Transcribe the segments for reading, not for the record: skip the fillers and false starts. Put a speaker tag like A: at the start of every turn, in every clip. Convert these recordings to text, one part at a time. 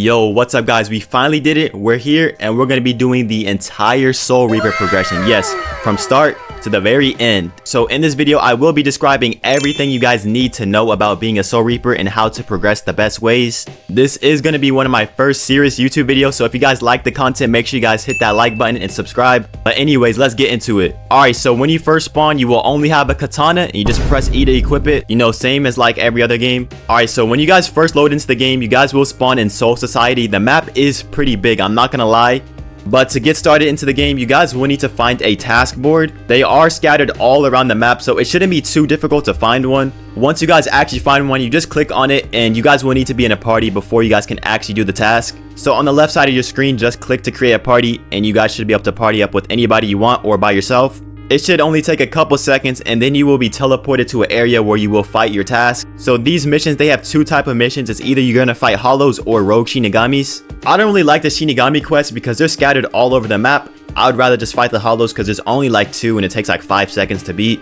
A: Yo, what's up guys? We finally did it. We're here and we're going to be doing the entire Soul Reaper progression. Yes, from start to the very end. So in this video, I will be describing everything you guys need to know about being a Soul Reaper and how to progress the best ways. This is going to be one of my first serious YouTube videos. So if you guys like the content, make sure you guys hit that like button and subscribe. But anyways, let's get into it. Alright, so when you first spawn, you will only have a katana and you just press E to equip it. You know, same as like every other game. Alright, so when you guys first load into the game, you guys will spawn in Soul Society. The map is pretty big, I'm not gonna lie. But to get started into the game, you guys will need to find a task board. They are scattered all around the map, so it shouldn't be too difficult to find one. Once you guys actually find one, you just click on it and you guys will need to be in a party before you guys can actually do the task. So on the left side of your screen, just click to create a party and you guys should be able to party up with anybody you want or by yourself. It should only take a couple seconds and then you will be teleported to an area where you will fight your task. So these missions, they have two types of missions. It's either you're gonna fight hollows or rogue shinigamis. I don't really like the shinigami quests because they're scattered all over the map. I would rather just fight the hollows because there's only like two and it takes like 5 seconds to beat.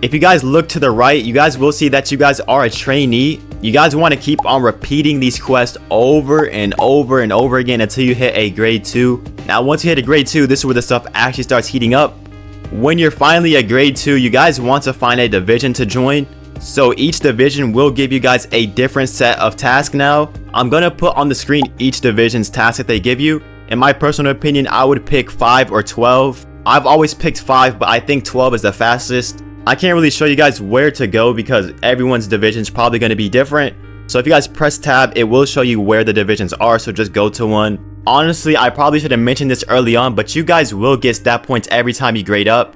A: If you guys look to the right, you guys will see that you guys are a trainee. You guys want to keep on repeating these quests over and over and over again until you hit a grade 2. Now once you hit a grade 2, this is where the stuff actually starts heating up. When you're finally a grade 2, you guys want to find a division to join. So each division will give you guys a different set of tasks now. I'm going to put on the screen each division's task that they give you. In my personal opinion, I would pick 5 or 12. I've always picked 5, but I think 12 is the fastest. I can't really show you guys where to go because everyone's division is probably going to be different. So if you guys press tab, it will show you where the divisions are, so just go to one. Honestly, I probably should have mentioned this early on, but you guys will get stat points every time you grade up.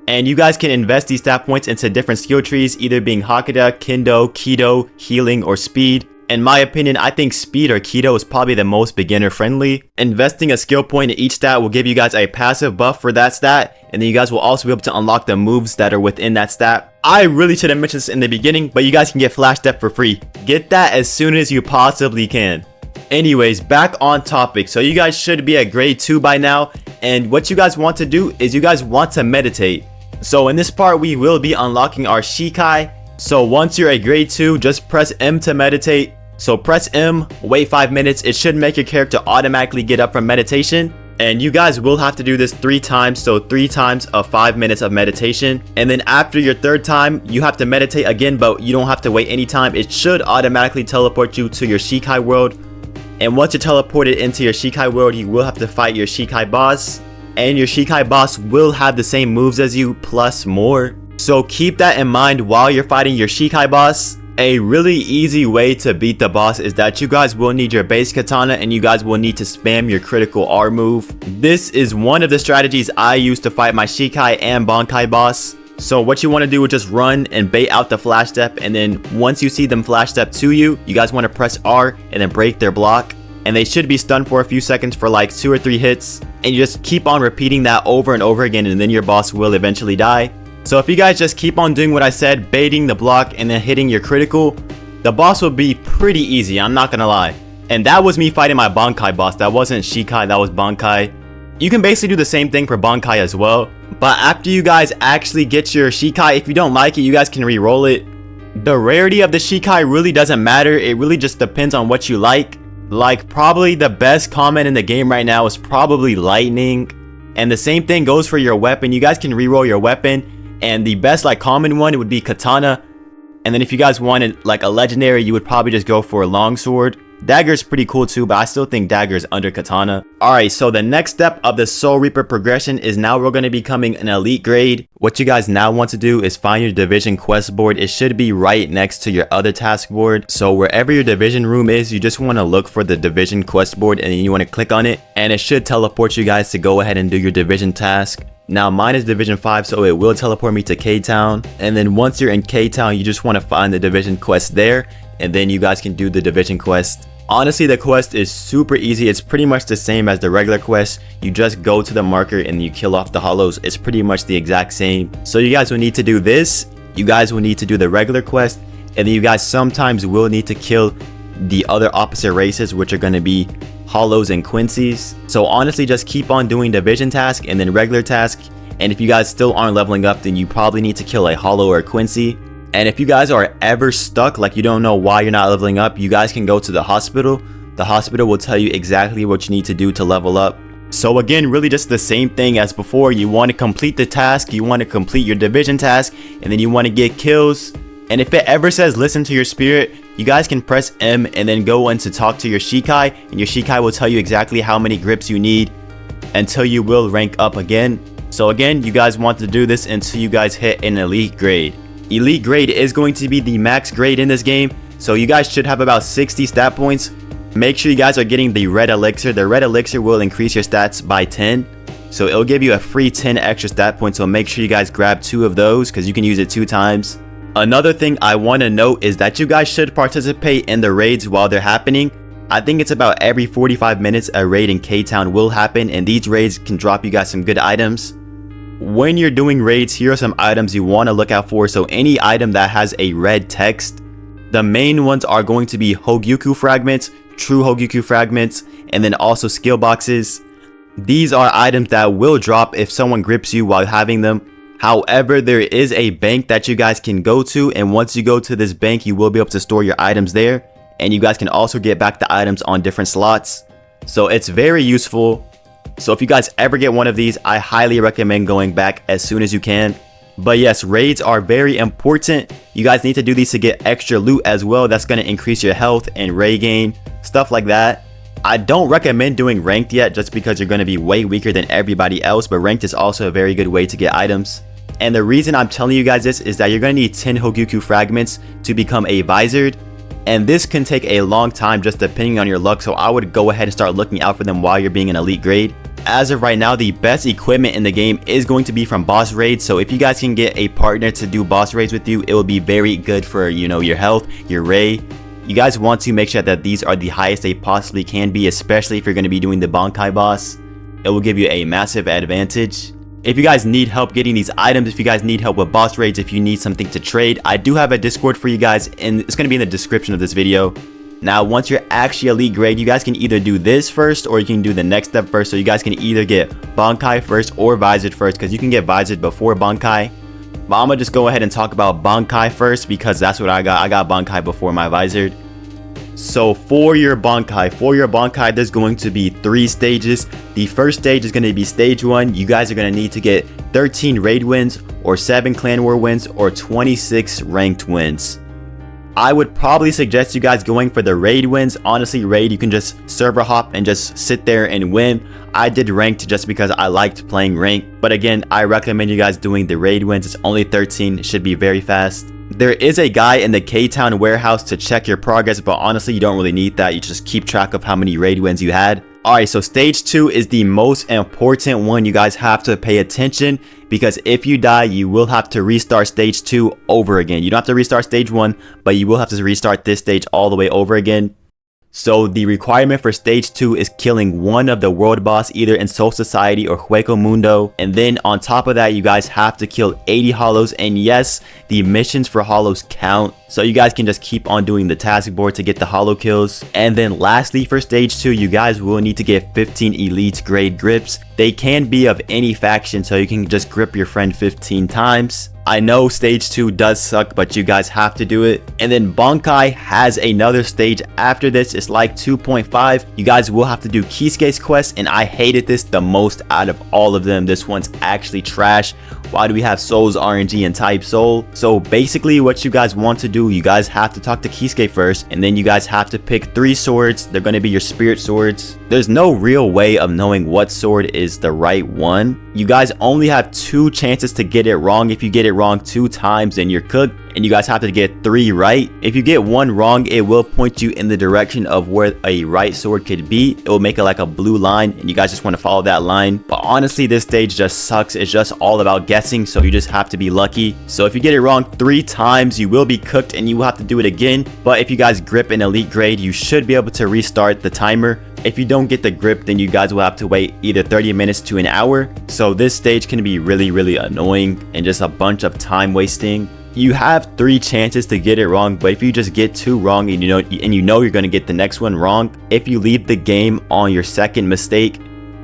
A: And you guys can invest these stat points into different skill trees, either being Hakuda, Kendo, Keto, Healing, or Speed. In my opinion, I think Speed or Keto is probably the most beginner friendly. Investing a skill point in each stat will give you guys a passive buff for that stat, and then you guys will also be able to unlock the moves that are within that stat. I really should have mentioned this in the beginning, but you guys can get Flash Step for free. Get that as soon as you possibly can. Anyways, back on topic. So you guys should be at grade 2 by now, and what you guys want to do is you guys want to meditate. So in this part, we will be unlocking our Shikai. So once you're at grade 2, just press M to meditate. So press M, wait 5 minutes. It should make your character automatically get up from meditation. And you guys will have to do this 3 times. So 3 times of 5 minutes of meditation. And then after your 3rd time, you have to meditate again, but you don't have to wait any time. It should automatically teleport you to your Shikai world. And once you're teleported into your Shikai world, you will have to fight your Shikai boss. And your Shikai boss will have the same moves as you, plus more. So keep that in mind while you're fighting your Shikai boss. A really easy way to beat the boss is that you guys will need your base katana and you guys will need to spam your critical R move. This is one of the strategies I use to fight my Shikai and Bankai boss. So what you want to do is just run and bait out the flash step, and then once you see them flash step to you, you guys want to press R and then break their block. And they should be stunned for a few seconds for like 2 or 3 hits. And you just keep on repeating that over and over again, and then your boss will eventually die. So if you guys just keep on doing what I said, baiting the block and then hitting your critical, the boss will be pretty easy, I'm not gonna lie. And that was me fighting my Bankai boss. That wasn't Shikai, that was Bankai. You can basically do the same thing for Bankai as well. But after you guys actually get your Shikai, if you don't like it, you guys can re-roll it. The rarity of the Shikai really doesn't matter. It really just depends on what you like. Like probably the best comment in the game right now is probably lightning. And the same thing goes for your weapon. You guys can re-roll your weapon. And the best like common one would be katana. And then if you guys wanted like a legendary, you would probably just go for a longsword. Dagger is pretty cool too, but I still think dagger is under katana. Alright, so the next step of the Soul Reaper progression is now we're going to be becoming an elite grade. What you guys now want to do is find your division quest board. It should be right next to your other task board. So wherever your division room is, you just want to look for the division quest board and then you want to click on it. And it should teleport you guys to go ahead and do your division task. Now mine is division 5, so it will teleport me to K-Town. And then once you're in K-Town, you just want to find the division quest there. And then you guys can do the division quest. Honestly, the quest is super easy. It's pretty much the same as the regular quest. You just go to the marker and you kill off the hollows. It's pretty much the exact same. So you guys will need to do this. You guys will need to do the regular quest. And then you guys sometimes will need to kill the other opposite races, which are going to be hollows and quincies. So honestly, just keep on doing division task and then regular task. And if you guys still aren't leveling up, then you probably need to kill a hollow or a quincy. And if you guys are ever stuck, like you don't know why you're not leveling up, you guys can go to the hospital. The hospital will tell you exactly what you need to do to level up. So again, really just the same thing as before. You want to complete the task, you want to complete your division task, and then you want to get kills. And if it ever says listen to your spirit, you guys can press M and then go in to talk to your Shikai, and your Shikai will tell you exactly how many grips you need until you will rank up again. So again, you guys want to do this until you guys hit an elite grade. Elite grade is going to be the max grade in this game, so you guys should have about 60 stat points. Make sure you guys are getting the red elixir. The red elixir will increase your stats by 10. So it'll give you a free 10 extra stat points. So make sure you guys grab 2 of those because you can use it 2 times. Another thing I want to note is that you guys should participate in the raids while they're happening. I think it's about every 45 minutes a raid in K-Town will happen, and these raids can drop you guys some good items. When you're doing raids, here are some items you want to look out for. So any item that has a red text. The main ones are going to be Hogyuku fragments, true Hogyuku fragments, and then also skill boxes. These are items that will drop if someone grips you while having them. However, there is a bank that you guys can go to, and once you go to this bank, you will be able to store your items there, and you guys can also get back the items on different slots. So it's very useful. So if you guys ever get one of these, I highly recommend going back as soon as you can. But yes, raids are very important. You guys need to do these to get extra loot as well. That's going to increase your health and raid gain, stuff like that. I don't recommend doing ranked yet just because you're going to be way weaker than everybody else, but ranked is also a very good way to get items. And the reason I'm telling you guys this is that you're going to need 10 Hogyuku fragments to become a Vizard. And this can take a long time just depending on your luck, so I would go ahead and start looking out for them while you're being an elite grade. As of right now, the best equipment in the game is going to be from boss raids, so if you guys can get a partner to do boss raids with you, it will be very good for, you know, your health, your raid. You guys want to make sure that these are the highest they possibly can be, especially if you're going to be doing the Bankai boss. It will give you a massive advantage. If you guys need help getting these items, if you guys need help with boss raids, if you need something to trade, I do have a Discord for you guys, and it's going to be in the description of this video. Now, once you're actually elite grade, you guys can either do this first or you can do the next step first. So you guys can either get Bankai first or Vizard first, because you can get Vizard before Bankai. But I'm going to just go ahead and talk about Bankai first because that's what I got. I got Bankai before my Vizard. So for your Bankai, there's going to be 3 stages. The first stage is going to be stage 1. You guys are going to need to get 13 raid wins or 7 clan war wins or 26 ranked wins. I would probably suggest you guys going for the raid wins. Honestly, raid, you can just server hop and just sit there and win. I did ranked just because I liked playing ranked. But again, I recommend you guys doing the raid wins. It's only 13. It should be very fast. There is a guy in the K-Town warehouse to check your progress, but honestly, you don't really need that. You just keep track of how many raid wins you had. Alright, so stage 2 is the most important one. You guys have to pay attention because if you die, you will have to restart stage 2 over again. You don't have to restart stage 1, but you will have to restart this stage all the way over again. So the requirement for stage 2 is killing one of the world boss either in Soul Society or Hueco Mundo. And then on top of that, you guys have to kill 80 hollows. And yes, the missions for hollows count. So you guys can just keep on doing the task board to get the hollow kills. And then lastly, for stage 2, you guys will need to get 15 elite grade grips. They can be of any faction, so you can just grip your friend 15 times. I know stage 2 does suck, but you guys have to do it. And then Bankai has another stage after this. It's like 2.5. You guys will have to do Kisuke's quest, and I hated this the most out of all of them. This one's actually trash. Why do we have Souls RNG and Type Soul? So basically what you guys want to do, you guys have to talk to Kisuke first, and then you guys have to pick 3 swords. They're going to be your spirit swords. There's no real way of knowing what sword is the right one. You guys only have 2 chances to get it wrong. If you get it wrong 2 times, then you're cooked, and you guys have to get 3 right. If you get 1 wrong, it will point you in the direction of where a right sword could be. It will make it like a blue line, and you guys just want to follow that line. But honestly, this stage just sucks. It's just all about guessing, so you just have to be lucky. So if you get it wrong 3 times, you will be cooked and you will have to do it again. But if you guys grip an elite grade, you should be able to restart the timer. If you don't get the grip, then you guys will have to wait either 30 minutes to an hour. So this stage can be really annoying and just a bunch of time wasting. You have 3 chances to get it wrong, but if you just get 2 wrong and you know you're going to get the next one wrong, if you leave the game on your second mistake,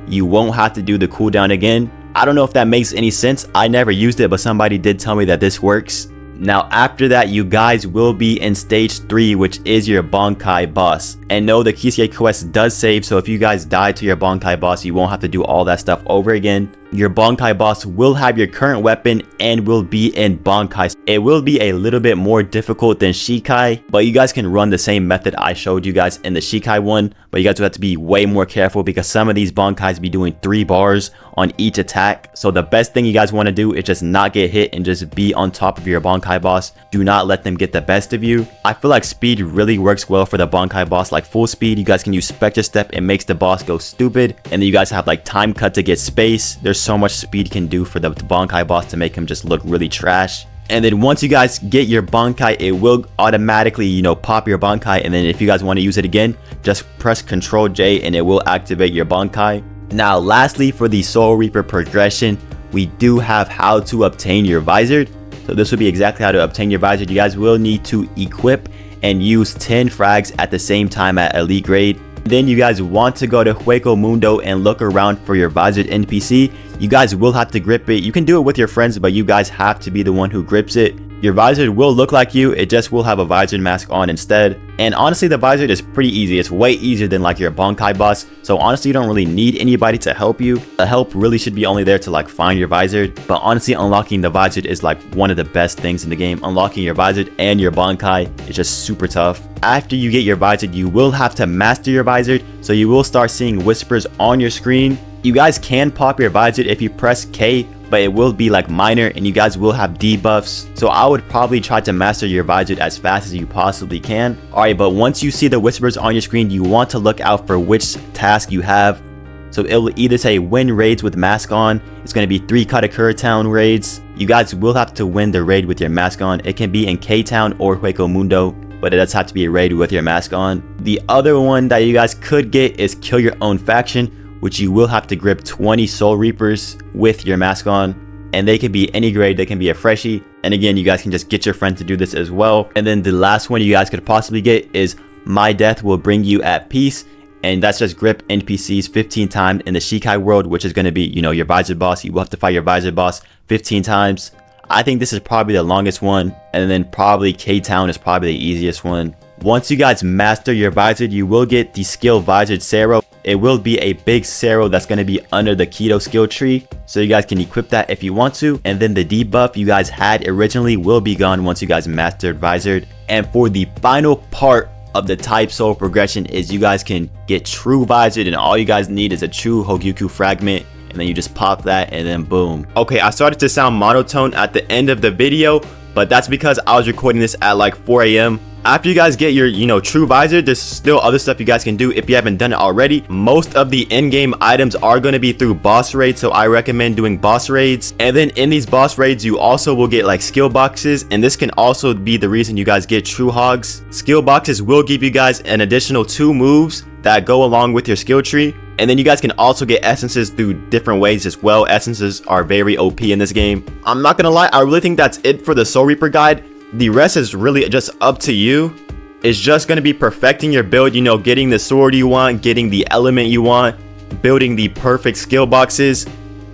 A: you won't have to do the cooldown again. I don't know if that makes any sense. I never used it, but somebody did tell me that this works. Now after that, you guys will be in stage 3, which is your Bankai boss. And no, the Kisuke quest does save, so if you guys die to your Bankai boss, you won't have to do all that stuff over again. Your Bankai boss will have your current weapon and will be in Bankai. It will be a little bit more difficult than Shikai, but you guys can run the same method I showed you guys in the Shikai one, but you guys will have to be way more careful because some of these Bankais be doing 3 bars on each attack. So the best thing you guys want to do is just not get hit and just be on top of your Bankai boss. Do not let them get the best of you. I feel like speed really works well for the Bankai boss. Like full speed, you guys can use Spectre Step. It makes the boss go stupid. And then you guys have like time cut to get space. There's so much speed can do for the Bankai boss to make him just look really trash. And then once you guys get your Bankai, it will automatically, you know, pop your Bankai. And then if you guys want to use it again, just press Ctrl J and it will activate your Bankai. Now, lastly, for the Soul Reaper progression, we do have how to obtain your Vizard. So this will be exactly how to obtain your Vizard. You guys will need to equip and use 10 frags at the same time at elite grade. Then you guys want to go to Hueco Mundo and look around for your Vizard NPC. You guys will have to grip it. You can do it with your friends, but you guys have to be the one who grips it. Your Vizard will look like you, it just will have a Vizard mask on instead. And honestly, the Vizard is pretty easy. It's way easier than like your Bankai boss. So honestly, you don't really need anybody to help you. The help really should be only there to like find your Vizard. But honestly, unlocking the Vizard is like one of the best things in the game. Unlocking your Vizard and your Bankai is just super tough. After you get your Vizard, you will have to master your Vizard. So you will start seeing whispers on your screen. You guys can pop your Vizard if you press K, but it will be like minor and you guys will have debuffs. So I would probably try to master your Vizard as fast as you possibly can. Alright, but once you see the whispers on your screen, you want to look out for which task you have. So it will either say win raids with mask on. It's going to be 3 Katakura Town raids. You guys will have to win the raid with your mask on. It can be in K-Town or Hueco Mundo, but it does have to be a raid with your mask on. The other one that you guys could get is kill your own faction, which you will have to grip 20 Soul Reapers with your mask on. And they can be any grade, they can be a freshie. And again, you guys can just get your friend to do this as well. And then the last one you guys could possibly get is My Death Will Bring You at Peace. And that's just grip NPCs 15 times in the Shikai world, which is going to be, you know, your Vizard boss. You will have to fight your Vizard boss 15 times. I think this is probably the longest one. And then probably K-Town is probably the easiest one. Once you guys master your Vizard, you will get the skill Vizard Sero. It will be a big Sero that's going to be under the Keto skill tree. So you guys can equip that if you want to. And then the debuff you guys had originally will be gone once you guys mastered Vizard. And for the final part of the type soul progression is you guys can get true Vizard, and all you guys need is a true Hogyuku fragment. And then you just pop that and then boom. Okay, I started to sound monotone at the end of the video, but that's because I was recording this at like 4 AM. After you guys get your, you know, true Vizard, there's still other stuff you guys can do if you haven't done it already. Most of the in-game items are going to be through boss raids, so I recommend doing boss raids. And then in these boss raids, you also will get like skill boxes, and this can also be the reason you guys get true hogs. Skill boxes will give you guys an additional 2 moves that go along with your skill tree. And then you guys can also get essences through different ways as well. Essences are very OP in this game. I'm not gonna lie, I really think that's it for the Soul Reaper guide. The rest is really just up to you. It's just going to be perfecting your build, you know, getting the sword you want, getting the element you want, building the perfect skill boxes.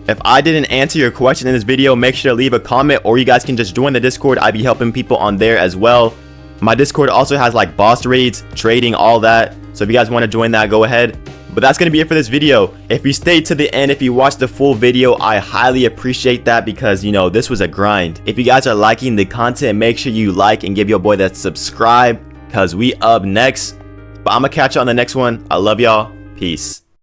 A: If I didn't answer your question in this video, make sure to leave a comment, or you guys can just join the Discord. I'd be helping people on there as well. My Discord also has like boss raids, trading, all that. So if you guys want to join that, go ahead. But that's going to be it for this video. If you stayed to the end, if you watched the full video, I highly appreciate that because, you know, this was a grind. If you guys are liking the content, make sure you like and give your boy that subscribe because we up next. But I'm going to catch you on the next one. I love y'all. Peace.